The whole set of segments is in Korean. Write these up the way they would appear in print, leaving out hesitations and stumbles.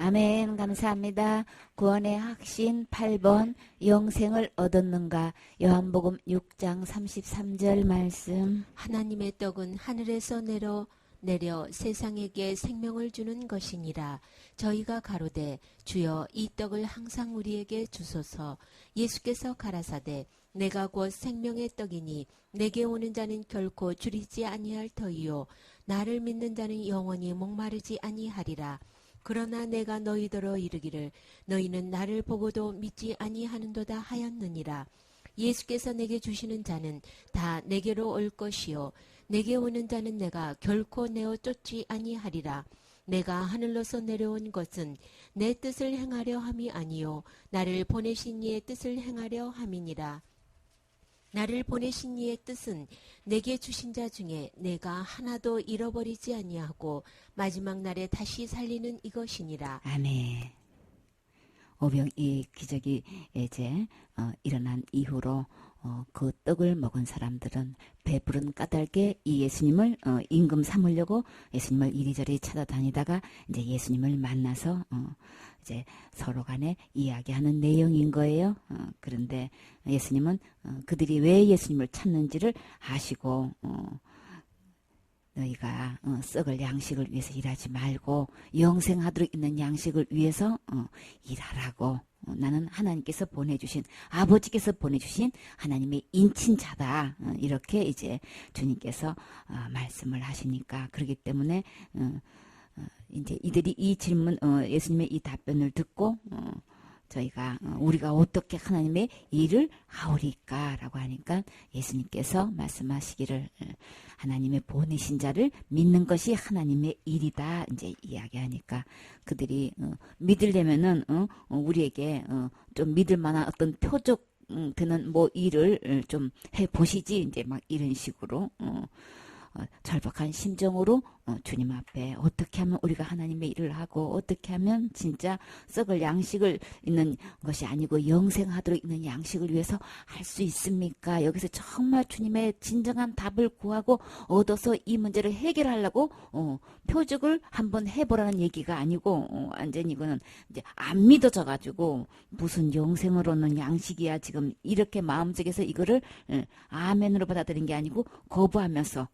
아멘. 감사합니다. 구원의 확신 8번 영생을 얻었는가. 요한복음 6장 33절 말씀. 하나님의 떡은 하늘에서 내려 세상에게 생명을 주는 것이니라. 저희가 가로되 주여 이 떡을 항상 우리에게 주소서. 예수께서 가라사대 내가 곧 생명의 떡이니 내게 오는 자는 결코 줄이지 아니할 터이요 나를 믿는 자는 영원히 목마르지 아니하리라. 그러나 내가 너희더러 이르기를 너희는 나를 보고도 믿지 아니하는도다 하였느니라. 예수께서 내게 주시는 자는 다 내게로 올 것이요 내게 오는 자는 내가 결코 내어 쫓지 아니하리라. 내가 하늘로서 내려온 것은 내 뜻을 행하려 함이 아니요 나를 보내신 이의 뜻을 행하려 함이니라. 나를 보내신 이의 뜻은 내게 주신 자 중에 내가 하나도 잃어버리지 아니하고 마지막 날에 다시 살리는 이것이니라. 아멘. 오병 이 기적이 이제 일어난 이후로 그 떡을 먹은 사람들은 배부른 까닭에 이 예수님을 임금 삼으려고 예수님을 이리저리 찾아다니다가 이제 예수님을 만나서 이제 서로 간에 이야기하는 내용인 거예요. 그런데 예수님은 그들이 왜 예수님을 찾는지를 아시고 너희가 썩을 양식을 위해서 일하지 말고 영생하도록 있는 양식을 위해서 일하라고. 나는 하나님께서 보내주신 아버지께서 보내주신 하나님의 인친자다. 이렇게 이제 주님께서 말씀을 하시니까 그렇기 때문에 이제 이들이 이 질문 예수님의 이 답변을 듣고 저희가 우리가 어떻게 하나님의 일을 하오리까라고 하니까 예수님께서 말씀하시기를 하나님의 보내신 자를 믿는 것이 하나님의 일이다 이제 이야기하니까 그들이 믿으려면은 우리에게 좀 믿을 만한 어떤 표적 되는 뭐 일을 좀 해 보시지 이제 막 이런 식으로 절박한 심정으로 주님 앞에 어떻게 하면 우리가 하나님의 일을 하고 어떻게 하면 진짜 썩을 양식을 있는 것이 아니고 영생하도록 있는 양식을 위해서 할 수 있습니까? 여기서 정말 주님의 진정한 답을 구하고 얻어서 이 문제를 해결하려고 표적을 한번 해보라는 얘기가 아니고 완전히 이거는 이제 안 믿어져 가지고 무슨 영생을 얻는 양식이야 지금 이렇게 마음속에서 이거를 아멘으로 받아들인 게 아니고 거부하면서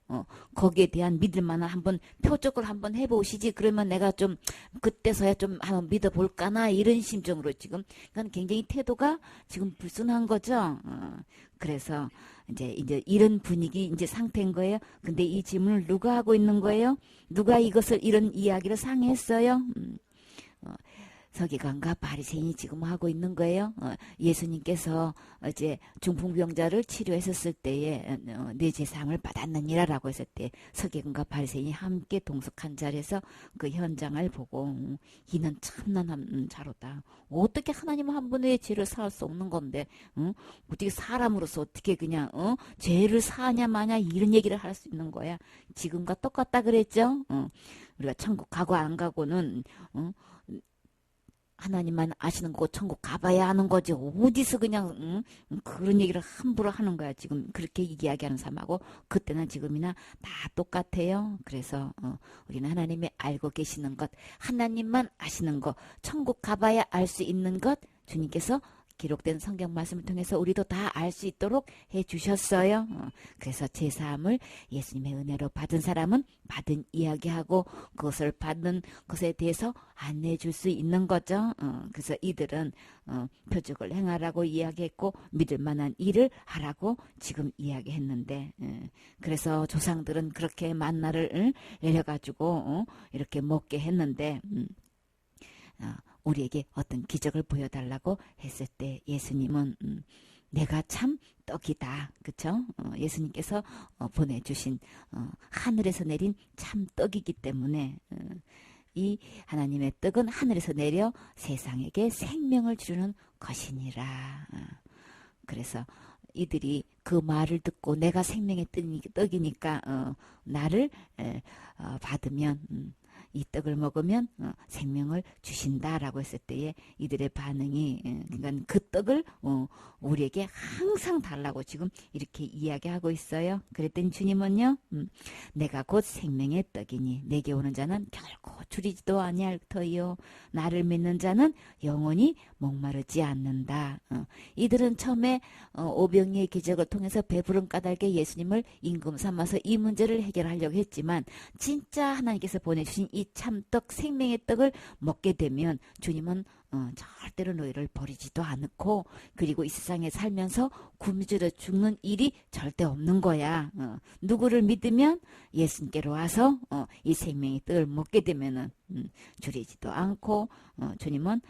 거기에 대한 믿을 만한 한번 표적을 한번 해보시지 그러면 내가 좀 그때서야 좀 한번 믿어볼까나 이런 심정으로 지금 그러니까 굉장히 태도가 지금 불순한 거죠. 그래서 이제 이런 분위기 이제 상태인 거예요. 근데 이 질문을 누가 하고 있는 거예요? 누가 이것을 이런 이야기를 상했어요? 서기관과 바리새인이 지금 하고 있는 거예요. 예수님께서 이제 중풍병자를 치료했었을 때에 내 제사함을 받았느니라라고 했을 때 서기관과 바리새인이 함께 동석한 자리에서 그 현장을 보고 이는 참난한 자로다. 어떻게 하나님 한 분의 죄를 사할 수 없는 건데 어떻게 사람으로서 어떻게 그냥 죄를 사하냐 마냐 이런 얘기를 할 수 있는 거야. 지금과 똑같다 그랬죠. 우리가 천국 가고 안 가고는 하나님만 아시는 거고 천국 가봐야 하는 거지 어디서 그냥 그런 얘기를 함부로 하는 거야. 지금 그렇게 이야기하는 사람하고 그때나 지금이나 다 똑같아요. 그래서 우리는 하나님이 알고 계시는 것 하나님만 아시는 것 천국 가봐야 알 수 있는 것 주님께서 기록된 성경 말씀을 통해서 우리도 다 알 수 있도록 해주셨어요. 그래서 제사함을 예수님의 은혜로 받은 사람은 받은 이야기하고 그것을 받는 것에 대해서 안내해 줄 수 있는 거죠. 그래서 이들은 표적을 행하라고 이야기했고 믿을 만한 일을 하라고 지금 이야기했는데 그래서 조상들은 그렇게 만나를 내려가지고 이렇게 먹게 했는데 우리에게 어떤 기적을 보여달라고 했을 때 예수님은 내가 참 떡이다. 그쵸? 예수님께서 보내주신 하늘에서 내린 참 떡이기 때문에 이 하나님의 떡은 하늘에서 내려 세상에게 생명을 주는 것이니라. 그래서 이들이 그 말을 듣고 내가 생명의 떡이니까 나를 받으면 이 떡을 먹으면 생명을 주신다라고 했을 때에 이들의 반응이 그러니까 그 떡을 우리에게 항상 달라고 지금 이렇게 이야기하고 있어요. 그랬더니 주님은요, 내가 곧 생명의 떡이니 내게 오는 자는 결코 줄이지도 아니할 터이요 나를 믿는 자는 영원히 목마르지 않는다. 이들은 처음에 오병이의 기적을 통해서 배부른 까닭에 예수님을 임금 삼아서 이 문제를 해결하려고 했지만 진짜 하나님께서 보내주신 이 참떡 생명의 떡을 먹게 되면 주님은 절대로 너희를 버리지도 않고 그리고 이 세상에 살면서 굶주려 죽는 일이 절대 없는 거야. 누구를 믿으면 예수님께로 와서 이 생명의 떡을 먹게 되면은 줄이지도 않고 주님은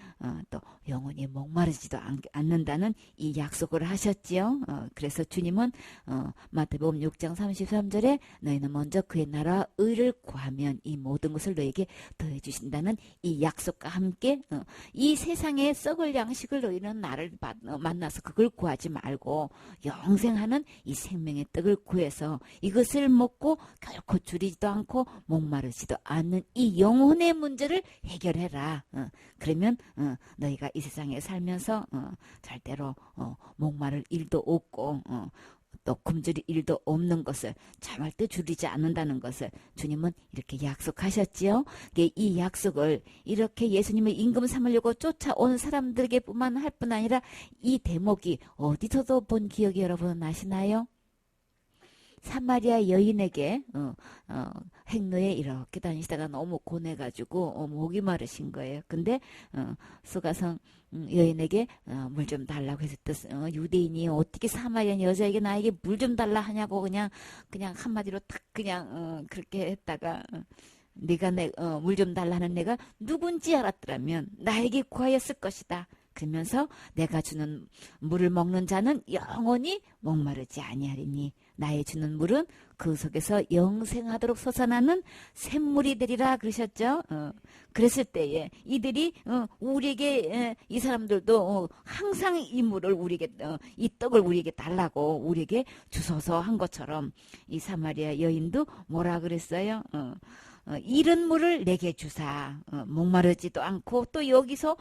또 영원히 목마르지도 않는다는 이 약속을 하셨지요. 그래서 주님은 마태복음 6장 33절에 너희는 먼저 그의 나라와 의를 구하면 이 모든 것을 너에게 더해 주신다는 이 약속과 함께 이 세상에 썩을 양식을 너희는 나를 만나서 그걸 구하지 말고 영생하는 이 생명의 떡을 구해서 이것을 먹고 결코 줄이지도 않고 목마르지도 않는 이 영혼의 문제를 해결해라. 그러면 너희가 이 세상에 살면서 절대로 목마를 일도 없고 또 굶주릴 일도 없는 것을 절대 줄이지 않는다는 것을 주님은 이렇게 약속하셨지요. 이 약속을 이렇게 예수님을 임금 삼으려고 쫓아온 사람들에게 뿐만 할 뿐 아니라 이 대목이 어디서도 본 기억이 여러분 나시나요? 사마리아 여인에게 행로에 이렇게 다니시다가 너무 고뇌가지고 목이 마르신 거예요. 근데 수가성 여인에게 물 좀 달라고 했을 때 유대인이 어떻게 사마리아 여자에게 나에게 물 좀 달라 하냐고 그냥 한마디로 탁 그냥 그렇게 했다가 네가 물 좀 달라는 내가 누군지 알았더라면 나에게 구하였을 것이다. 그러면서 내가 주는 물을 먹는 자는 영원히 목마르지 아니하리니 나의 주는 물은 그 속에서 영생하도록 솟아나는 샘물이 되리라 그러셨죠. 그랬을 때에 이들이 우리에게 이 사람들도 항상 이 물을 우리에게 이 떡을 우리에게 달라고 우리에게 주소서 한 것처럼 이 사마리아 여인도 뭐라 그랬어요? 이른 물을 내게 주사 목마르지도 않고 또 여기서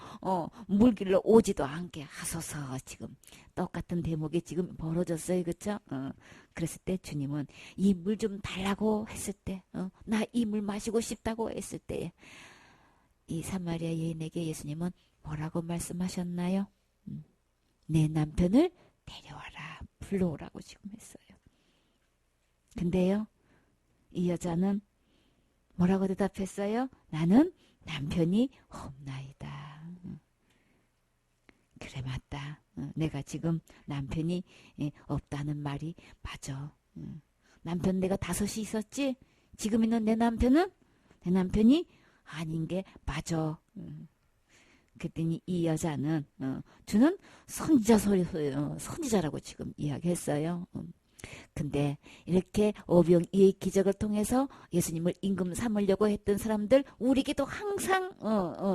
물길로 오지도 않게 하소서. 지금 똑같은 대목이 지금 벌어졌어요. 그렇죠? 그랬을 때 주님은 이 물 좀 달라고 했을 때 나 이 물 마시고 싶다고 했을 때 이 사마리아 여인에게 예수님은 뭐라고 말씀하셨나요? 내 남편을 데려와라. 불러오라고 지금 했어요. 근데요. 이 여자는 뭐라고 대답했어요? 나는 남편이 없나이다. 그래 맞다. 내가 지금 남편이 없다는 말이 맞아. 남편 내가 5이 있었지? 지금 있는 내 남편은? 내 남편이 아닌 게 맞아. 그랬더니 이 여자는 주는 선지자라고 지금 이야기했어요. 근데 이렇게 오병이의 기적을 통해서 예수님을 임금 삼으려고 했던 사람들 우리에게도 항상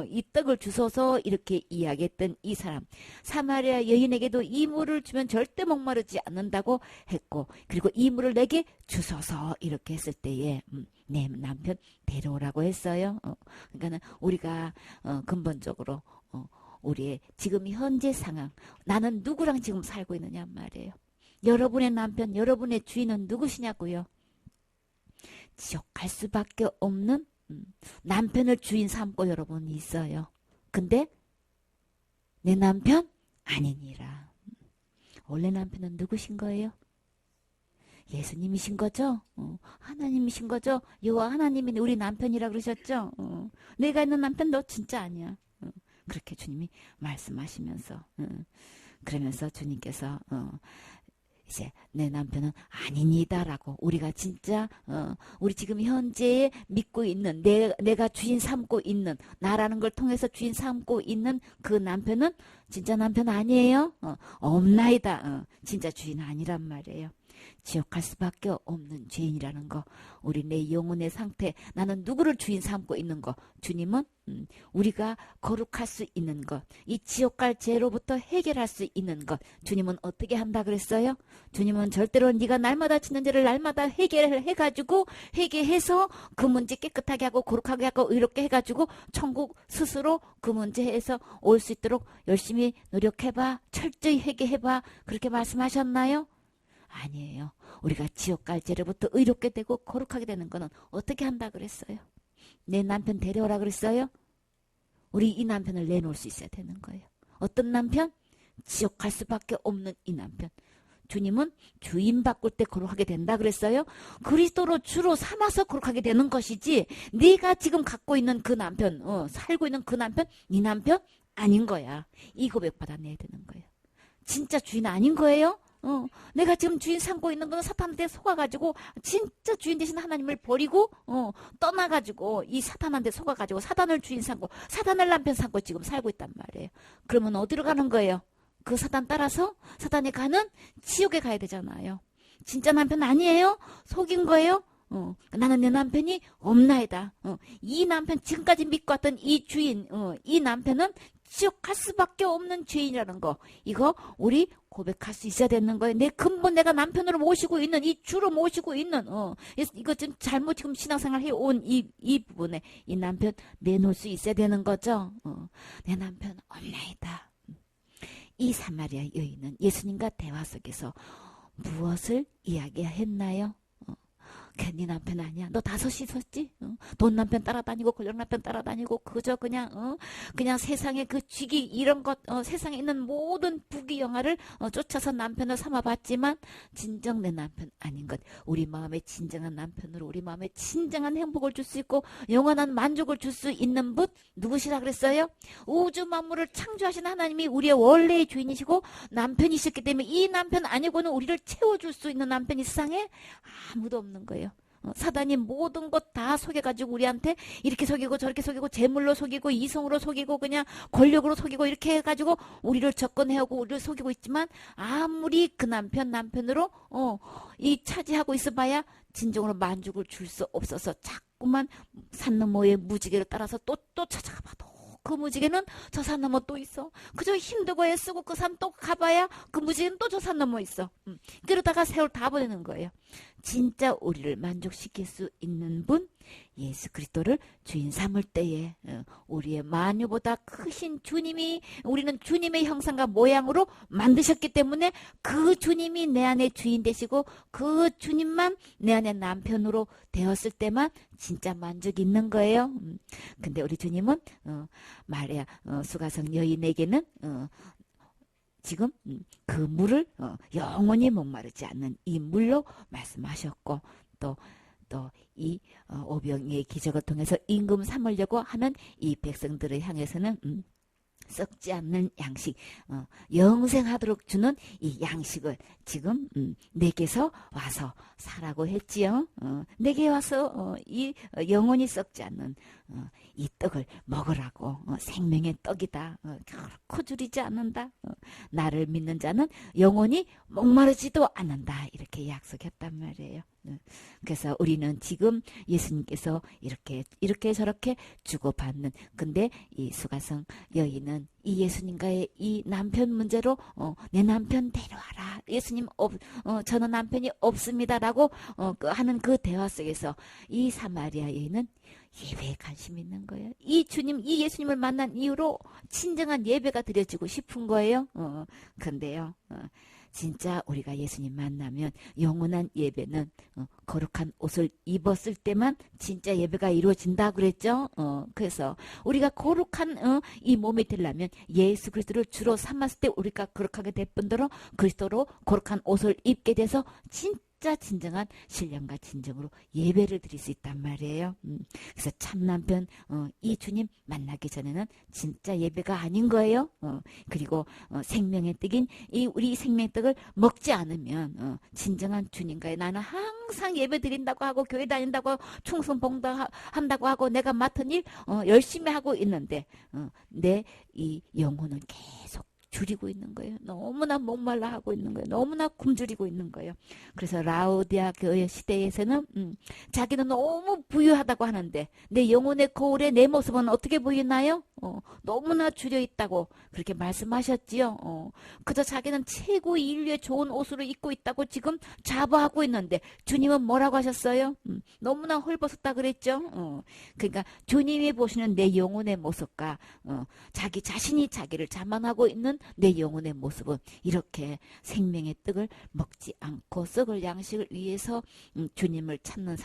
이 떡을 주소서 이렇게 이야기했던 이 사람 사마리아 여인에게도 이 물을 주면 절대 목마르지 않는다고 했고 그리고 이 물을 내게 주소서 이렇게 했을 때에 내 남편 데려오라고 했어요. 그러니까는 우리가 근본적으로 우리의 지금 현재 상황 나는 누구랑 지금 살고 있느냐 말이에요. 여러분의 남편, 여러분의 주인은 누구시냐고요? 지옥 갈 수밖에 없는 남편을 주인 삼고 여러분이 있어요. 근데 내 남편 아니니라. 원래 남편은 누구신 거예요? 예수님이신 거죠? 하나님이신 거죠? 여호와 하나님이 우리 남편이라 그러셨죠? 내가 있는 남편 너 진짜 아니야. 그렇게 주님이 말씀하시면서 그러면서 주님께서 이제 내 남편은 아니니다라고 우리가 진짜 우리 지금 현재에 믿고 있는 내가 주인 삼고 있는 나라는 걸 통해서 주인 삼고 있는 그 남편은 진짜 남편 아니에요? 없나이다. 진짜 주인 아니란 말이에요. 지옥 갈 수밖에 없는 죄인이라는 거, 우리 내 영혼의 상태, 나는 누구를 주인 삼고 있는 거, 주님은 우리가 거룩할 수 있는 것, 이 지옥 갈 죄로부터 해결할 수 있는 것, 주님은 어떻게 한다 그랬어요? 주님은 절대로 네가 날마다 짓는 죄를 날마다 해결을 해가지고 회개해서 그 문제 깨끗하게 하고 거룩하게 하고 의롭게 해가지고 천국 스스로 그 문제에서 올 수 있도록 열심히 노력해봐, 철저히 회개해봐, 그렇게 말씀하셨나요? 아니에요. 우리가 지옥 갈 죄로부터 의롭게 되고 거룩하게 되는 거는 어떻게 한다 그랬어요? 내 남편 데려오라 그랬어요? 우리 이 남편을 내놓을 수 있어야 되는 거예요. 어떤 남편? 지옥 갈 수밖에 없는 이 남편. 주님은 주인 바꿀 때 거룩하게 된다 그랬어요? 그리스도로 주로 삼아서 거룩하게 되는 것이지, 네가 지금 갖고 있는 그 남편, 살고 있는 그 남편, 네 남편 아닌 거야. 이 고백 받아내야 되는 거예요. 진짜 주인 아닌 거예요? 내가 지금 주인 삼고 있는 거는 사탄한테 속아가지고 진짜 주인 대신 하나님을 버리고 떠나가지고 이 사탄한테 속아가지고 사탄을 주인 삼고 사탄을 남편 삼고 지금 살고 있단 말이에요. 그러면 어디로 가는 거예요? 그 사탄 따라서 사탄이 가는 지옥에 가야 되잖아요. 진짜 남편 아니에요? 속인 거예요? 나는 내 남편이 없나이다. 이 남편, 지금까지 믿고 왔던 이 주인, 이 남편은 지옥 갈 수밖에 없는 죄인이라는 거, 이거 우리 고백할 수 있어야 되는 거예요. 내 근본 내가 남편으로 모시고 있는, 이 주로 모시고 있는, 이거 좀 잘못 지금 신앙생활 해온 이 부분에 이 남편 내놓을 수 있어야 되는 거죠. 내 남편 없나이다. 이 사마리아 여인은 예수님과 대화 속에서 무엇을 이야기했나요? 네 남편 아니야. 너 5시 있었지? 돈 남편 따라다니고 권력 남편 따라다니고 그저 그냥 세상의 그 쥐기 이런 것, 세상에 있는 모든 부귀영화를 쫓아서 남편을 삼아봤지만 진정 내 남편 아닌 것. 우리 마음에 진정한 남편으로 우리 마음에 진정한 행복을 줄 수 있고 영원한 만족을 줄 수 있는 분 누구시라 그랬어요? 우주 만물을 창조하신 하나님이 우리의 원래의 주인이시고 남편이셨기 때문에 이 남편 아니고는 우리를 채워줄 수 있는 남편이 세상에 아무도 없는 거예요. 사단이 모든 것 다 속여가지고 우리한테 이렇게 속이고 저렇게 속이고 재물로 속이고 이성으로 속이고 그냥 권력으로 속이고 이렇게 해가지고 우리를 접근해오고 우리를 속이고 있지만 아무리 그 남편으로 이 차지하고 있어봐야 진정으로 만족을 줄 수 없어서 자꾸만 산 너머의 무지개를 따라서 또 찾아가봐도 그 무지개는 저 산 너머 또 있어. 그저 힘들고 애쓰고 그 산 또 가봐야 그 무지개는 또 저 산 너머 있어. 그러다가 세월 다 보내는 거예요. 진짜 우리를 만족시킬 수 있는 분, 예수 그리스도를 주인 삼을 때에 우리의 만유보다 크신 주님이, 우리는 주님의 형상과 모양으로 만드셨기 때문에 그 주님이 내 안에 주인 되시고 그 주님만 내 안에 남편으로 되었을 때만 진짜 만족이 있는 거예요. 근데 우리 주님은 마리아 수가성 여인에게는 지금 그 물을 영원히 목마르지 않는 이 물로 말씀하셨고, 또 이 오병이의 기적을 통해서 임금 삼으려고 하는 이 백성들을 향해서는 썩지 않는 양식, 영생하도록 주는 이 양식을 지금 내게서 와서 사라고 했지요. 내게 와서 이 영원히 썩지 않는 이 떡을 먹으라고. 생명의 떡이다. 결코 줄이지 않는다. 나를 믿는 자는 영원히 목마르지도 않는다. 이렇게 약속했단 말이에요. 그래서 우리는 지금 예수님께서 이렇게 저렇게 주고받는, 근데 이 수가성 여인은 이 예수님과의 이 남편 문제로 내 남편 데려와라. 예수님 저는 남편이 없습니다라고 하는 그 대화 속에서 이 사마리아 여인은 예배에 관심이 있는 거예요. 이 예수님을 만난 이후로 진정한 예배가 드려지고 싶은 거예요. 근데요, 진짜 우리가 예수님 만나면 영원한 예배는 거룩한 옷을 입었을 때만 진짜 예배가 이루어진다 그랬죠. 그래서 우리가 거룩한 이 몸이 되려면 예수 그리스도를 주로 삼았을 때 우리가 거룩하게 될 뿐더러 그리스도로 거룩한 옷을 입게 돼서 진정한 신령과 진정으로 예배를 드릴 수 있단 말이에요. 그래서 참 남편 이 주님 만나기 전에는 진짜 예배가 아닌 거예요. 그리고 생명의 떡인 이 우리 생명의 떡을 먹지 않으면 진정한 주님과의, 나는 항상 예배 드린다고 하고 교회 다닌다고 하고 충성 봉사한다고 하고 내가 맡은 일 열심히 하고 있는데 내 이 영혼은 계속 줄이고 있는 거예요. 너무나 목말라 하고 있는 거예요. 너무나 굶주리고 있는 거예요. 그래서 라오디아 교회 시대에서는 자기는 너무 부유하다고 하는데 내 영혼의 거울에 내 모습은 어떻게 보이나요? 너무나 줄여 있다고 그렇게 말씀하셨지요. 그저 자기는 최고 인류의 좋은 옷으로 입고 있다고 지금 자부하고 있는데 주님은 뭐라고 하셨어요? 너무나 헐벗었다 그랬죠. 그러니까 주님이 보시는 내 영혼의 모습과 자기 자신이 자기를 자만하고 있는 내 영혼의 모습은 이렇게 생명의 떡을 먹지 않고 썩을 양식을 위해서 주님을 찾는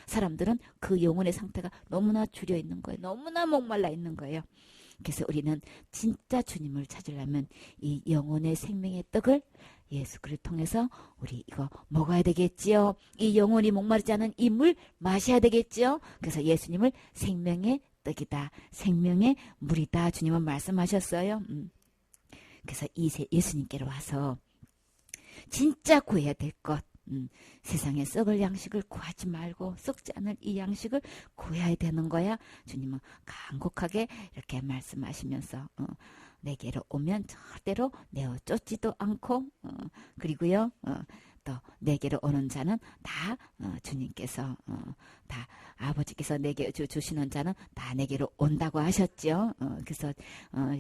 사람들은 그 영혼의 상태가 너무나 줄여 있는 거예요. 너무나 목말라 있는 거예요. 그래서 우리는 진짜 주님을 찾으려면 이 영혼의 생명의 떡을 예수 그리스도를 통해서 우리 이거 먹어야 되겠지요. 이 영혼이 목마르지 않은 이 물 마셔야 되겠지요. 그래서 예수님을 생명의 떡이다, 생명의 물이다 주님은 말씀하셨어요. 그래서 예수님께로 와서 진짜 구해야 될 것, 세상에 썩을 양식을 구하지 말고 썩지 않을 이 양식을 구해야 되는 거야. 주님은 간곡하게 이렇게 말씀하시면서 내게로 오면 절대로 내어 쫓지도 않고 그리고요 또 내게로 오는 자는 다 주님께서 다 아버지께서 내게 주시는 자는 다 내게로 온다고 하셨죠. 그래서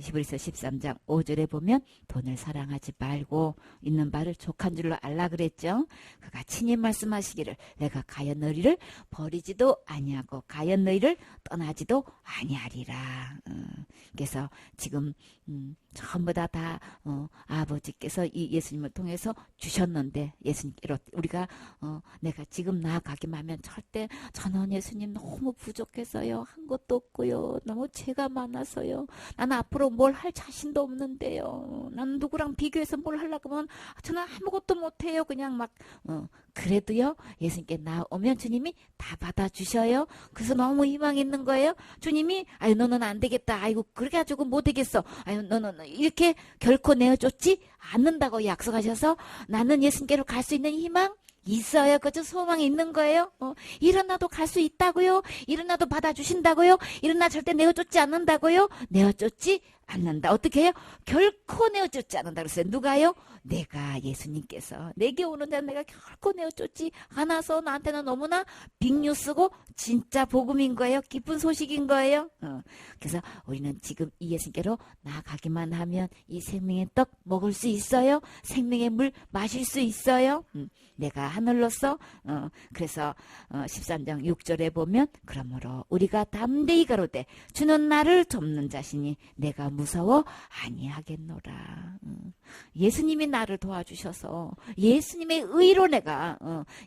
히브리서 13장 5절에 보면 돈을 사랑하지 말고 있는 바를 족한 줄로 알라 그랬죠. 그가 친히 말씀하시기를 내가 가엾 너희를 버리지도 아니하고 가엾 너희를 떠나지도 아니하리라. 그래서 지금 전부 다 아버지께서 이 예수님을 통해서 주셨는데 예수님께로 우리가 내가 지금 나아가기만 하면 절대 저는 예수님 너무 부족해서요. 한 것도 없고요. 너무 죄가 많아서요. 나는 앞으로 뭘 할 자신도 없는데요. 나는 누구랑 비교해서 뭘 하려고 하면 저는 아무것도 못해요. 그냥 막 그래도요. 예수님께 나오면 주님이 다 받아주셔요. 그래서 너무 희망이 있는 거예요. 주님이 아유 너는 안 되겠다. 아이고 그렇게 가지고 못 되겠어. 아유 너는 이렇게 결코 내어줬지 않는다고 약속하셔서 나는 예수님께로 갈 수 있는 희망 있어요. 그저 소망이 있는 거예요. 일어나도 갈 수 있다고요. 일어나도 받아주신다고요. 일어나 절대 내어쫓지 않는다고요. 내어쫓지 않는다. 어떻게 해요? 결코 내어쫓지 않는다 그랬어요. 누가요? 내가 예수님께서 내게 오는 자는 내가 결코 내어쫓지 않아서 나한테는 너무나 빅뉴스고 진짜 복음인 거예요. 기쁜 소식인 거예요. 그래서 우리는 지금 이 예수님께로 나아가기만 하면 이 생명의 떡 먹을 수 있어요. 생명의 물 마실 수 있어요. 내가 하늘로서 그래서 13장 6절에 보면 그러므로 우리가 담대히 가로되 주는 나를 돕는 자시니 내가 무서워 아니하겠노라. 예수님이 나를 도와주셔서 예수님의 의로 내가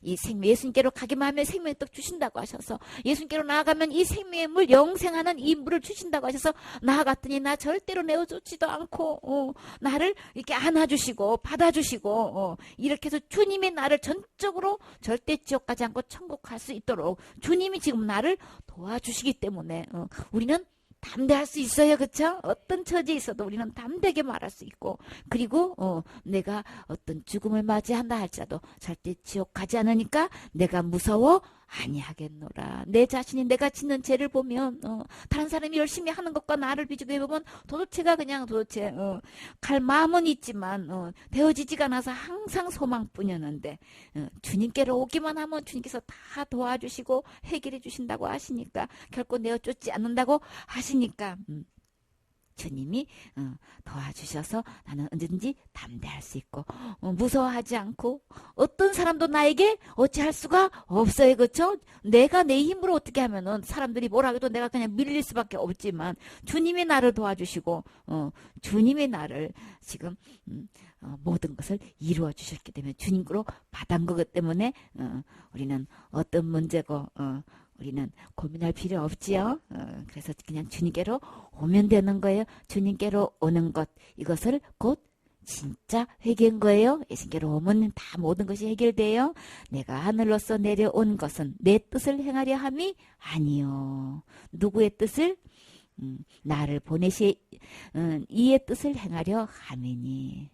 예수님께로 가기만 하면 생명의 떡 주신다고 하셔서 예수님께로 나아가면 이 생명의 물 영생하는 이 물을 주신다고 하셔서 나아갔더니 나 절대로 내어쫓지도 않고 나를 이렇게 안아주시고 받아주시고 이렇게 해서 주님이 나를 전적으로 절대 지옥 가지 않고 천국 갈 수 있도록 주님이 지금 나를 도와주시기 때문에 우리는 담대할 수 있어요. 그렇죠? 어떤 처지에 있어도 우리는 담대하게 말할 수 있고 그리고 내가 어떤 죽음을 맞이한다 할지라도 절대 지옥 가지 않으니까 내가 무서워 아니하겠노라. 내 자신이 내가 짓는 죄를 보면 다른 사람이 열심히 하는 것과 나를 비교해 보면 도대체가 그냥 도대체 갈 마음은 있지만 되어지지가 않아서 항상 소망뿐이었는데 주님께로 오기만 하면 주님께서 다 도와주시고 해결해 주신다고 하시니까 결코 내어쫓지 않는다고 하시니까 주님이 도와주셔서 나는 언제든지 담대할 수 있고 무서워하지 않고 어떤 사람도 나에게 어찌할 수가 없어요. 그렇죠? 내가 내 힘으로 어떻게 하면은 사람들이 뭐라 해도 내가 그냥 밀릴 수밖에 없지만 주님이 나를 도와주시고 주님이 나를 지금 모든 것을 이루어 주셨기 때문에 주님으로 받은 것 때문에 우리는 어떤 문제고 우리는 고민할 필요 없지요. 그래서 그냥 주님께로 오면 되는 거예요. 주님께로 오는 것 이것을 곧 진짜 회개인 거예요. 예수님께로 오면 다 모든 것이 해결돼요. 내가 하늘로서 내려온 것은 내 뜻을 행하려 함이 아니요. 누구의 뜻을? 나를 보내시 이의 뜻을 행하려 함이니.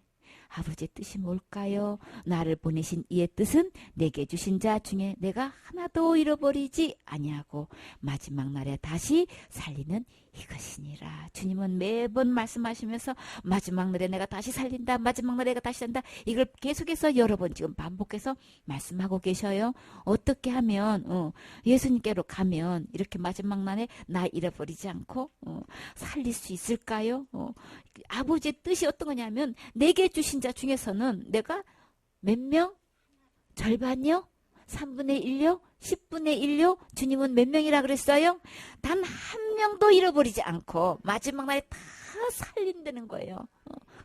아버지의 뜻이 뭘까요? 나를 보내신 이의 뜻은 내게 주신 자 중에 내가 하나도 잃어버리지 아니하고 마지막 날에 다시 살리는 이것이니라. 주님은 매번 말씀하시면서 마지막 날에 내가 다시 살린다, 마지막 날에 내가 다시 산다, 이걸 계속해서 여러 번 지금 반복해서 말씀하고 계셔요. 어떻게 하면 예수님께로 가면 이렇게 마지막 날에 나 잃어버리지 않고 살릴 수 있을까요? 아버지의 뜻이 어떤 거냐면 내게 주신 자 중에서는 내가 몇 명? 절반이요? 3분의 1요? 10분의 1요? 주님은 몇 명이라 그랬어요? 단 한 명도 잃어버리지 않고 마지막 날에 다 살린다는 거예요.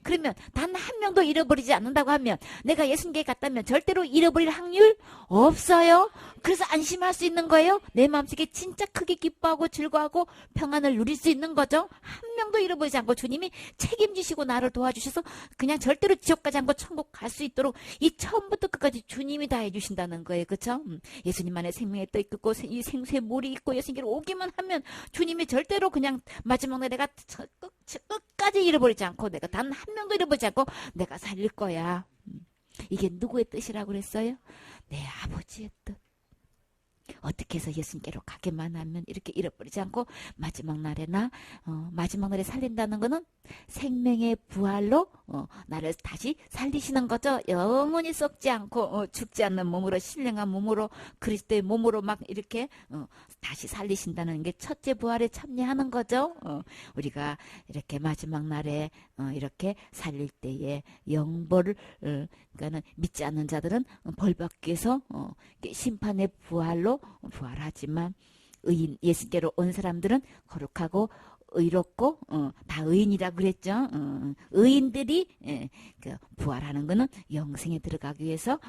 그러면 단 한 명도 잃어버리지 않는다고 하면 내가 예수님께 갔다면 절대로 잃어버릴 확률 없어요. 그래서 안심할 수 있는 거예요. 내 마음속에 진짜 크게 기뻐하고 즐거워하고 평안을 누릴 수 있는 거죠. 한 명도 잃어버리지 않고 주님이 책임지시고 나를 도와주셔서 그냥 절대로 지옥 가지 않고 천국 갈 수 있도록 이 처음부터 끝까지 주님이 다 해주신다는 거예요. 그렇죠? 예수님 안에 생명의 떡 있고 이 생수의 물이 있고 예수님께로 오기만 하면 주님이 절대로 그냥 마지막 날 내가 끝까지 잃어버리지 않고 내가 단 한 명도 잃어버리지 않고 내가 살릴 거야. 이게 누구의 뜻이라고 그랬어요? 내 아버지의 뜻. 어떻게 해서 예수님께로 가게만 하면 이렇게 잃어버리지 않고 마지막 날에나 마지막 날에 살린다는 거는 생명의 부활로 나를 다시 살리시는 거죠. 영원히 썩지 않고 죽지 않는 몸으로 신령한 몸으로 그리스도의 몸으로 막 이렇게 다시 살리신다는 게 첫째 부활에 참여하는 거죠. 우리가 이렇게 마지막 날에 이렇게 살릴 때에 영벌을 그러니까는 믿지 않는 자들은 벌 받기 위해서 심판의 부활로 부활하지만 의인 예수께로 온 사람들은 거룩하고 의롭고 다 의인이라고 그랬죠. 의인들이 부활하는 거는 영생에 들어가기 위해서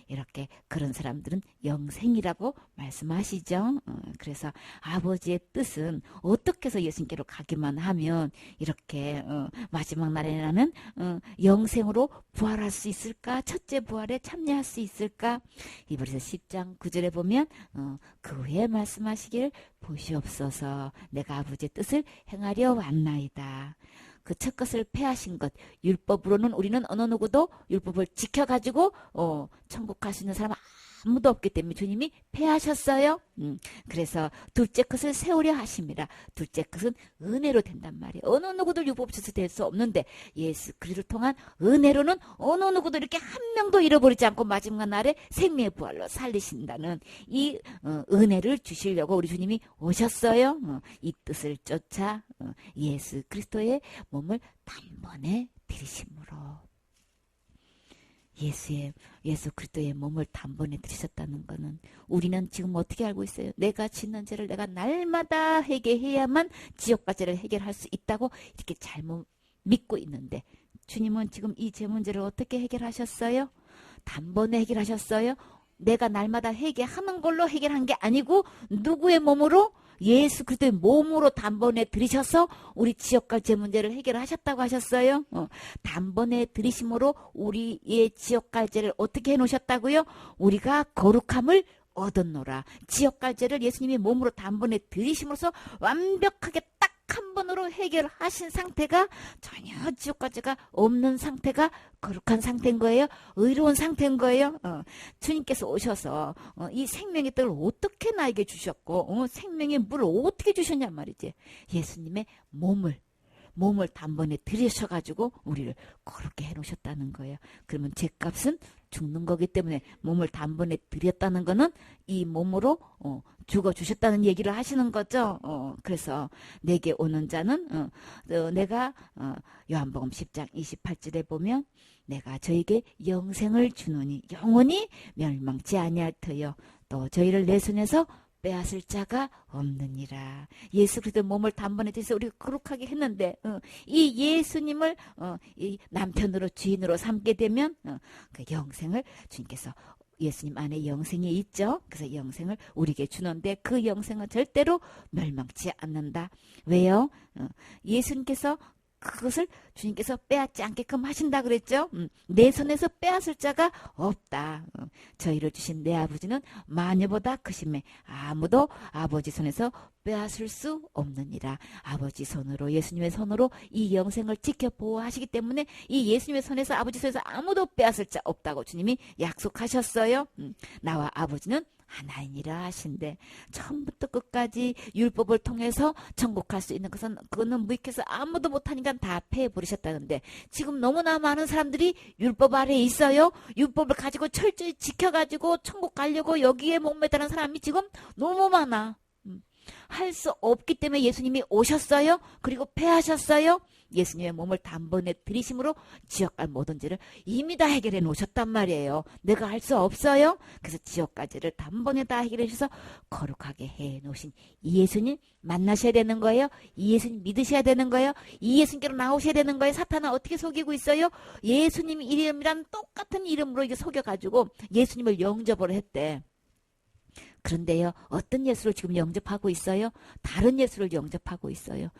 이렇게 그런 사람들은 영생이라고 말씀하시죠. 그래서 아버지의 뜻은 어떻게 해서 예수님께로 가기만 하면 이렇게 마지막 날에는 영생으로 부활할 수 있을까? 첫째 부활에 참여할 수 있을까? 이브리서 10장 9절에 보면 그 후에 말씀하시길 보시옵소서 내가 아버지의 뜻을 행하려 왔나이다. 그 첫 것을 폐하신 것 율법으로는 우리는 어느 누구도 율법을 지켜가지고 천국 갈 수 있는 사람 아무도 없기 때문에 주님이 폐하셨어요. 그래서 둘째 것을 세우려 하십니다. 둘째 것은 은혜로 된단 말이에요. 어느 누구도 율법 없어서 될 수 없는데 예수 그리스도를 통한 은혜로는 어느 누구도 이렇게 한 명도 잃어버리지 않고 마지막 날에 생명의 부활로 살리신다는 이 은혜를 주시려고 우리 주님이 오셨어요. 이 뜻을 쫓아 예수 그리스도의 몸을 단번에 들이심으로 예수 그리스도의 몸을 단번에 들이셨다는 것은 우리는 지금 어떻게 알고 있어요? 내가 짓는 죄를 내가 날마다 회개해야만 지옥 과제를 해결할 수 있다고 이렇게 잘못 믿고 있는데 주님은 지금 이 죄 문제를 어떻게 해결하셨어요? 단번에 해결하셨어요? 내가 날마다 회개하는 걸로 해결한 게 아니고 누구의 몸으로? 예수 그리스도의 몸으로 단번에 들이셔서 우리 지옥갈 죄 문제를 해결하셨다고 하셨어요. 단번에 들이심으로 우리의 지옥갈 죄를 어떻게 해놓으셨다고요? 우리가 거룩함을 얻었노라. 지옥갈 죄를 예수님이 몸으로 단번에 들이심으로써 완벽하게 딱 한 번으로 해결하신 상태가 전혀 지옥갈 죄가 없는 상태가 거룩한 상태인 거예요. 의로운 상태인 거예요. 주님께서 오셔서 이 생명의 떡을 어떻게 나에게 주셨고 생명의 물을 어떻게 주셨냔 말이지. 예수님의 몸을 단번에 들이셔가지고 우리를 거룩게 해놓으셨다는 거예요. 그러면 죄값은 죽는 거기 때문에 몸을 단번에 들였다는 거는 이 몸으로 죽어주셨다는 얘기를 하시는 거죠. 그래서 내게 오는 자는 내가 요한복음 10장 28절에 보면 내가 저에게 영생을 주노니 영원히 멸망치 아니할 터요 또 저희를 내 손에서 빼앗을 자가 없느니라. 예수 그리스도 몸을 단번에 들여서 우리가 거룩하게 했는데 이 예수님을 이 남편으로 주인으로 삼게 되면 그 영생을 주님께서 예수님 안에 영생이 있죠. 그래서 영생을 우리에게 주는데 그 영생은 절대로 멸망치 않는다. 왜요? 예수님께서 그것을 주님께서 빼앗지 않게끔 하신다 그랬죠. 내 손에서 빼앗을 자가 없다. 저희를 주신 내 아버지는 마녀보다 크심에 아무도 아버지 손에서 빼앗을 수 없느니라. 아버지 손으로 예수님의 손으로 이 영생을 지켜 보호하시기 때문에 이 예수님의 손에서 아버지 손에서 아무도 빼앗을 자 없다고 주님이 약속하셨어요. 나와 아버지는 하나이니라 하신대. 처음부터 끝까지 율법을 통해서 천국 갈 수 있는 것은 그거는 무익해서 아무도 못하니까 다 패해버리셨다는데 지금 너무나 많은 사람들이 율법 아래에 있어요. 율법을 가지고 철저히 지켜가지고 천국 가려고 여기에 목매다는 사람이 지금 너무 많아. 할 수 없기 때문에 예수님이 오셨어요. 그리고 패하셨어요. 예수님의 몸을 단번에 들이심으로 지옥갈 모든 죄를 이미 다 해결해 놓으셨단 말이에요. 내가 할 수 없어요. 그래서 지옥까지를 단번에 다 해결해 주셔서 거룩하게 해 놓으신 이 예수님 만나셔야 되는 거예요. 이 예수님 믿으셔야 되는 거예요. 이 예수님께로 나오셔야 되는 거예요. 사탄은 어떻게 속이고 있어요? 예수님 이름이란 똑같은 이름으로 이제 속여가지고 예수님을 영접을 했대. 그런데요, 어떤 예수를 지금 영접하고 있어요? 다른 예수를 영접하고 있어요.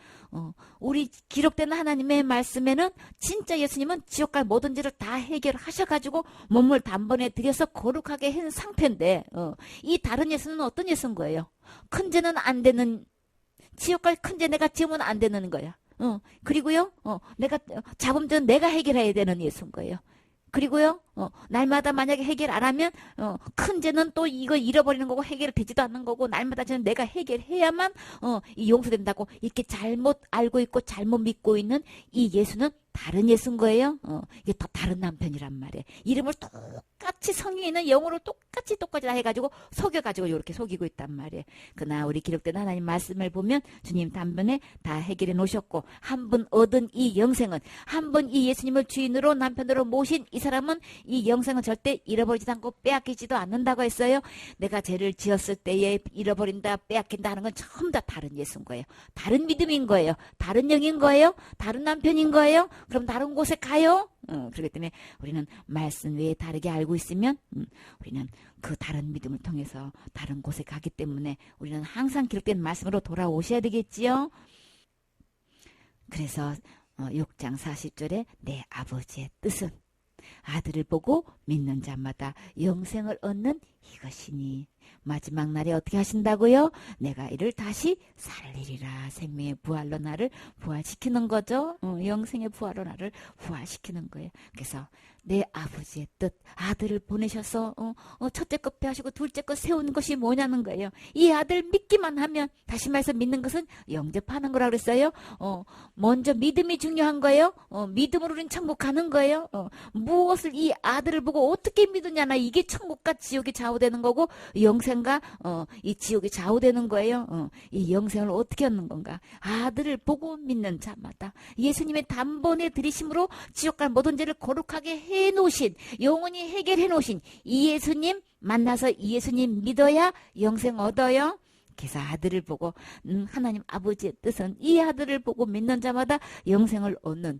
우리 기록된 하나님의 말씀에는 진짜 예수님은 지옥갈 모든 죄를 다 해결하셔가지고 몸을 단번에 들여서 거룩하게 한 상태인데, 이 다른 예수는 어떤 예수인 거예요? 큰 죄는 안 되는, 지옥갈 큰 죄 내가 지으면 안 되는 거야. 그리고요, 내가 잡음 죄는 내가 해결해야 되는 예수인 거예요. 그리고요, 날마다 만약에 해결 안 하면, 큰 죄는 또 이거 잃어버리는 거고 해결되지도 않는 거고, 날마다 죄는 내가 해결해야만, 이 용서된다고 이렇게 잘못 알고 있고 잘못 믿고 있는 이 예수는 다른 예수인 거예요. 이게 더 다른 남편이란 말이에요. 이름을 똑같이 성경에 있는 영어로 똑같이 다 해가지고 속여가지고 이렇게 속이고 있단 말이에요. 그러나 우리 기록된 하나님 말씀을 보면 주님 단번에 다 해결해 놓으셨고 한 번 얻은 이 영생은 한 번 이 예수님을 주인으로 남편으로 모신 이 사람은 이 영생은 절대 잃어버리지도 않고 빼앗기지도 않는다고 했어요. 내가 죄를 지었을 때에 잃어버린다 빼앗긴다 하는 건 전부 다 다른 예수인 거예요. 다른 믿음인 거예요. 다른 영인 거예요. 다른 남편인 거예요. 그럼 다른 곳에 가요? 그렇기 때문에 우리는 말씀 외에 다르게 알고 있으면 우리는 그 다른 믿음을 통해서 다른 곳에 가기 때문에 우리는 항상 기록된 말씀으로 돌아오셔야 되겠지요. 그래서 6장 40절에 내 아버지의 뜻은 아들을 보고 믿는 자마다 영생을 얻는 이것이니 마지막 날에 어떻게 하신다고요? 내가 이를 다시 살리리라. 생명의 부활로 나를 부활시키는 거죠. 영생의 부활로 나를 부활시키는 거예요. 그래서 내 아버지의 뜻, 아들을 보내셔서 첫째 것 빼하시고 둘째 것 세우는 것이 뭐냐는 거예요. 이 아들 믿기만 하면, 다시 말해서 믿는 것은 영접하는 거라고 그랬어요. 먼저 믿음이 중요한 거예요. 믿음으로 우리는 천국 가는 거예요. 무엇을 이 아들을 보고 어떻게 믿느냐나 이게 천국과 지옥이 좌우되는 거고 영생과 이 지옥이 좌우되는 거예요. 이 영생을 어떻게 얻는 건가? 아들을 보고 믿는 자마다 예수님의 단번에 들이심으로 지옥갈 모든 죄를 거룩하게 해놓으신, 영원히 해결해 놓으신 이 예수님 만나서 이 예수님 믿어야 영생 얻어요. 그래서 아들을 보고 하나님 아버지의 뜻은 이 아들을 보고 믿는 자마다 영생을 얻는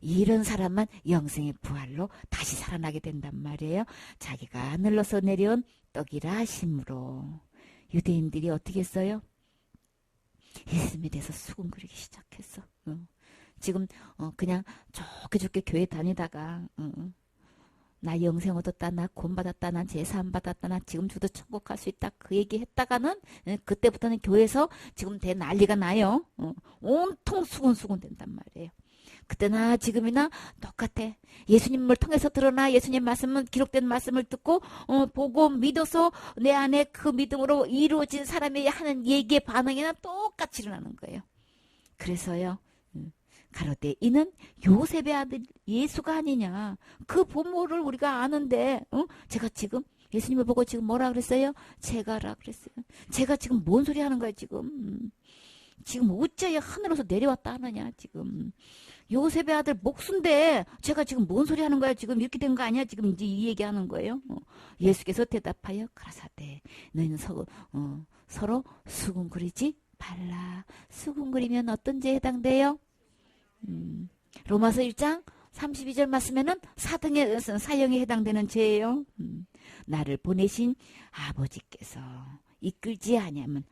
이런 사람만 영생의 부활로 다시 살아나게 된단 말이에요. 자기가 하늘로서 내려온 떡이라 하심으로. 유대인들이 어떻게 했어요? 예수님에 대해서 수군거리기 시작했어. 지금 그냥 좋게 교회 다니다가 나 영생 얻었다, 나 구원받았다, 난 제사함 받았다, 나 지금 주도 천국 갈 수 있다 그 얘기 했다가는 그때부터는 교회에서 지금 대 난리가 나요. 온통 수군수군 된단 말이에요. 그때나 지금이나 똑같아. 예수님을 통해서 드러나 예수님 말씀은 기록된 말씀을 듣고 보고 믿어서 내 안에 그 믿음으로 이루어진 사람이 하는 얘기의 반응이나 똑같이 일어나는 거예요. 그래서요. 가로되 이는 요셉의 아들 예수가 아니냐. 그 부모를 우리가 아는데 제가 지금 예수님을 보고 지금 뭐라 그랬어요? 제가라 그랬어요. 제가 지금 뭔 소리 하는 거야 지금. 지금 어째 하늘에서 내려왔다 하느냐 지금. 요셉의 아들 목수인데 제가 지금 뭔 소리 하는 거야 지금. 이렇게 된 거 아니야 지금. 이제 이 얘기하는 거예요. 예수께서 대답하여 가라사대 너희는 서로 수군거리지 말라. 수군거리면 어떤 죄에 해당돼요? 로마서 1장 32절 말씀에는 사형에 해당되는 죄예요. 나를 보내신 아버지께서 이끌지 아니하면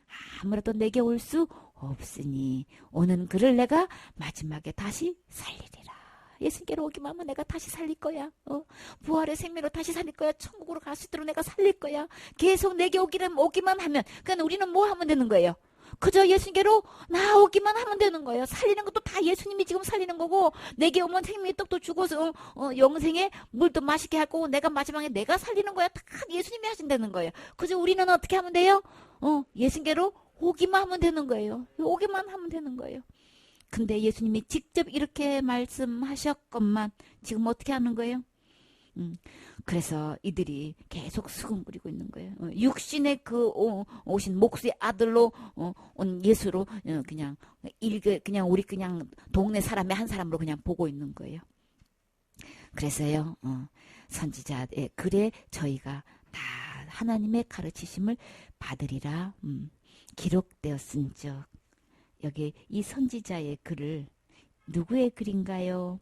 아무래도 내게 올 수 없으니 오는 그를 내가 마지막에 다시 살리리라. 예수님께로 오기만 하면 내가 다시 살릴 거야. 부활의 생명으로 다시 살릴 거야. 천국으로 갈 수 있도록 내가 살릴 거야. 계속 내게 오기만 하면 그러니까 우리는 뭐 하면 되는 거예요? 그저 예수님께로 나오기만 하면 되는 거예요. 살리는 것도 다 예수님이 지금 살리는 거고, 내게 오면 생명의 떡도 주고서 영생의 물도 맛있게 할 거고, 내가 마지막에 내가 살리는 거야. 다 예수님이 하신다는 거예요. 그저 우리는 어떻게 하면 돼요? 예수님께로 오기만 하면 되는 거예요. 오기만 하면 되는 거예요. 근데 예수님이 직접 이렇게 말씀하셨건만 지금 어떻게 하는 거예요? 그래서 이들이 계속 수군거리고 있는 거예요. 육신의 그 오신 목수의 아들로 온 예수로 그냥 우리 그냥 동네 사람의 한 사람으로 그냥 보고 있는 거예요. 그래서요, 선지자의 글에 저희가 다 하나님의 가르치심을 받으리라 기록되었은즉, 여기 이 선지자의 글을 누구의 글인가요?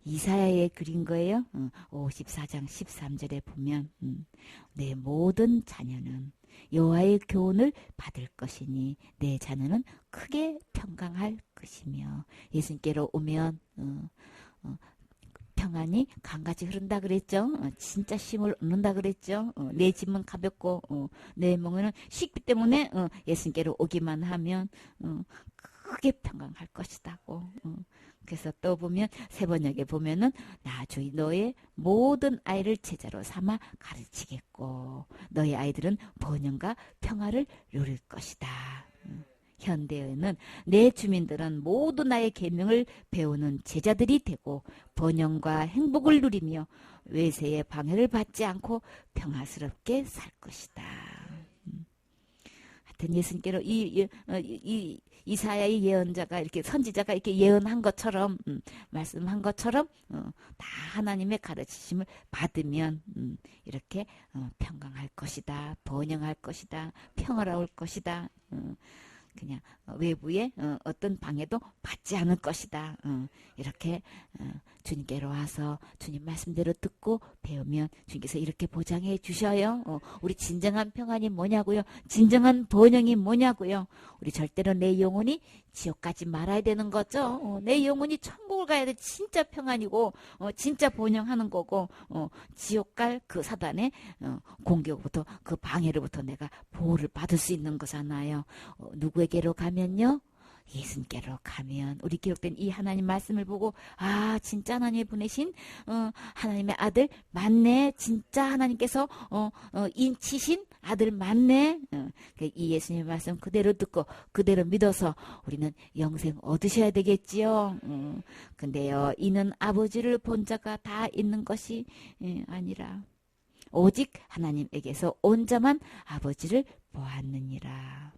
이사야의 글인 거예요. 54장 13절에 보면 내 모든 자녀는 여호와의 교훈을 받을 것이니 내 자녀는 크게 평강할 것이며, 예수님께로 오면 평안이 강같이 흐른다 그랬죠. 진짜 쉼을 얻는다 그랬죠. 내 짐은 가볍고 내 멍에는 쉽기 때문에 예수님께로 오기만 하면 크게 평강할 것이다고. 그래서 또 보면 세번역에 보면은 나주의 너의 모든 아이를 제자로 삼아 가르치겠고 너의 아이들은 번영과 평화를 누릴 것이다. 현대에는 내 주민들은 모두 나의 계명을 배우는 제자들이 되고 번영과 행복을 누리며 외세의 방해를 받지 않고 평화스럽게 살 것이다. 하여튼 예수님께로 이사야의 예언자가 이렇게 선지자가 이렇게 예언한 것처럼 말씀한 것처럼 다 하나님의 가르치심을 받으면 이렇게 평강할 것이다, 번영할 것이다, 평화로울 것이다. 그냥 외부의 어떤 방해도 받지 않을 것이다. 이렇게 주님께로 와서 주님 말씀대로 듣고 배우면 주님께서 이렇게 보장해 주셔요. 우리 진정한 평안이 뭐냐고요? 진정한 번영이 뭐냐고요? 우리 절대로 내 영혼이 지옥 가지 말아야 되는 거죠. 내 영혼이 천국을 가야 돼. 진짜 평안이고 진짜 번영하는 거고 지옥 갈 그 사단의 공격부터 그 방해로부터 내가 보호를 받을 수 있는 거잖아요. 누구에게로 가면요? 예수님께로 가면 우리 기록된 이 하나님 말씀을 보고 진짜 하나님이 보내신 하나님의 아들 맞네. 진짜 하나님께서 인치신 아들 맞네. 이 예수님의 말씀 그대로 듣고 그대로 믿어서 우리는 영생 얻으셔야 되겠지요. 근데요, 이는 아버지를 본 자가 다 있는 것이 아니라 오직 하나님에게서 온 자만 아버지를 보았느니라.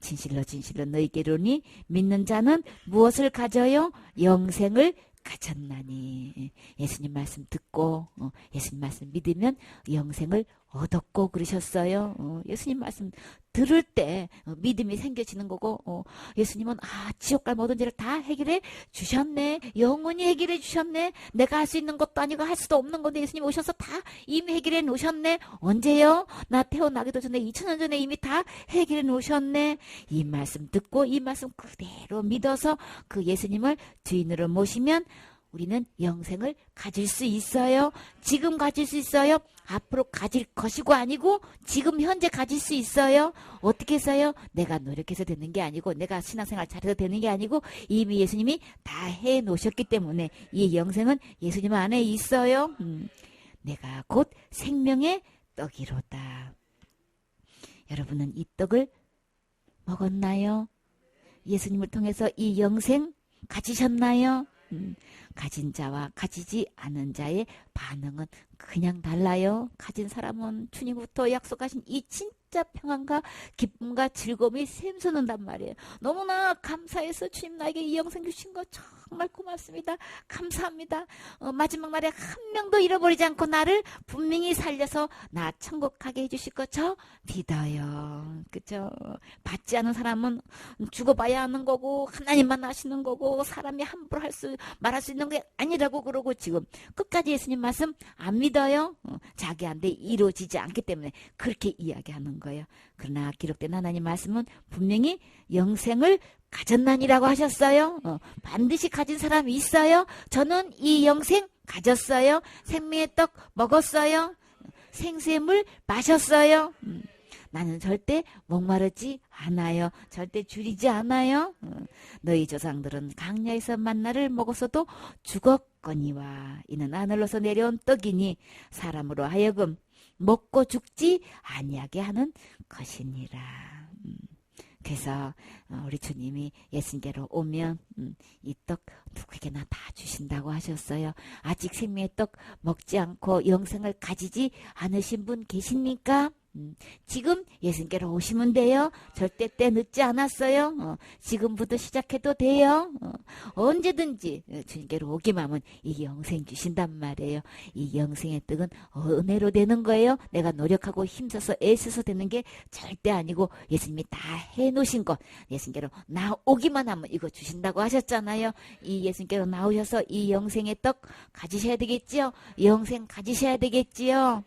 진실로 진실로 너희께로니 믿는 자는 무엇을 가져요? 영생을 가졌나니. 예수님 말씀 듣고 예수님 말씀 믿으면 영생을 얻었고 그러셨어요. 예수님 말씀 들을 때 믿음이 생겨지는 거고 예수님은 지옥 갈 모든 죄를 다 해결해 주셨네. 영원히 해결해 주셨네. 내가 할 수 있는 것도 아니고 할 수도 없는 건데 예수님 오셔서 다 이미 해결해 놓으셨네. 언제요? 나 태어나기도 전에 2000년 전에 이미 다 해결해 놓으셨네. 이 말씀 듣고 이 말씀 그대로 믿어서 그 예수님을 주인으로 모시면 우리는 영생을 가질 수 있어요. 지금 가질 수 있어요. 앞으로 가질 것이고 아니고 지금 현재 가질 수 있어요. 어떻게 해서요? 내가 노력해서 되는 게 아니고 내가 신앙생활 잘해서 되는 게 아니고 이미 예수님이 다 해놓으셨기 때문에 이 영생은 예수님 안에 있어요. 내가 곧 생명의 떡이로다. 여러분은 이 떡을 먹었나요? 예수님을 통해서 이 영생 가지셨나요? 가진 자와 가지지 않은 자의 반응은 그냥 달라요. 가진 사람은 주님부터 약속하신 이 진짜 평안과 기쁨과 즐거움이 샘솟는단 말이에요. 너무나 감사해서 주님 나에게 이 영생 주신 거 정말 고맙습니다. 감사합니다. 마지막 날에 한 명도 잃어버리지 않고 나를 분명히 살려서 나 천국 가게 해주실 거 저 믿어요. 그죠? 받지 않은 사람은 죽어봐야 하는 거고 하나님만 아시는 거고 사람이 함부로 말할 수 있는 게 아니라고 그러고 지금 끝까지 예수님 말씀 안 믿어요. 자기한테 이루어지지 않기 때문에 그렇게 이야기하는 거예요. 그러나 기록된 하나님 말씀은 분명히 영생을 가졌나니라고 하셨어요. 반드시 가진 사람이 있어요. 저는 이 영생 가졌어요. 생명의 떡 먹었어요. 생수의 물 마셨어요. 나는 절대 목마르지 않아요. 절대 줄이지 않아요. 너희 조상들은 강야에서 만나를 먹었어도 죽었거니와 이는 하늘로서 내려온 떡이니 사람으로 하여금 먹고 죽지 아니하게 하는 것이니라. 그래서 우리 주님이 예수님께로 오면 이 떡 누구에게나 다 주신다고 하셨어요. 아직 생명의 떡 먹지 않고 영생을 가지지 않으신 분 계십니까? 지금 예수님께로 오시면 돼요. 절대 때 늦지 않았어요. 지금부터 시작해도 돼요. 언제든지 주님께로 오기만 하면 이 영생 주신단 말이에요. 이 영생의 떡은 은혜로 되는 거예요. 내가 노력하고 힘써서 애써서 되는 게 절대 아니고 예수님이 다 해놓으신 것. 예수님께로 나오기만 하면 이거 주신다고 하셨잖아요. 이 예수님께로 나오셔서 이 영생의 떡 가지셔야 되겠지요. 영생 가지셔야 되겠지요.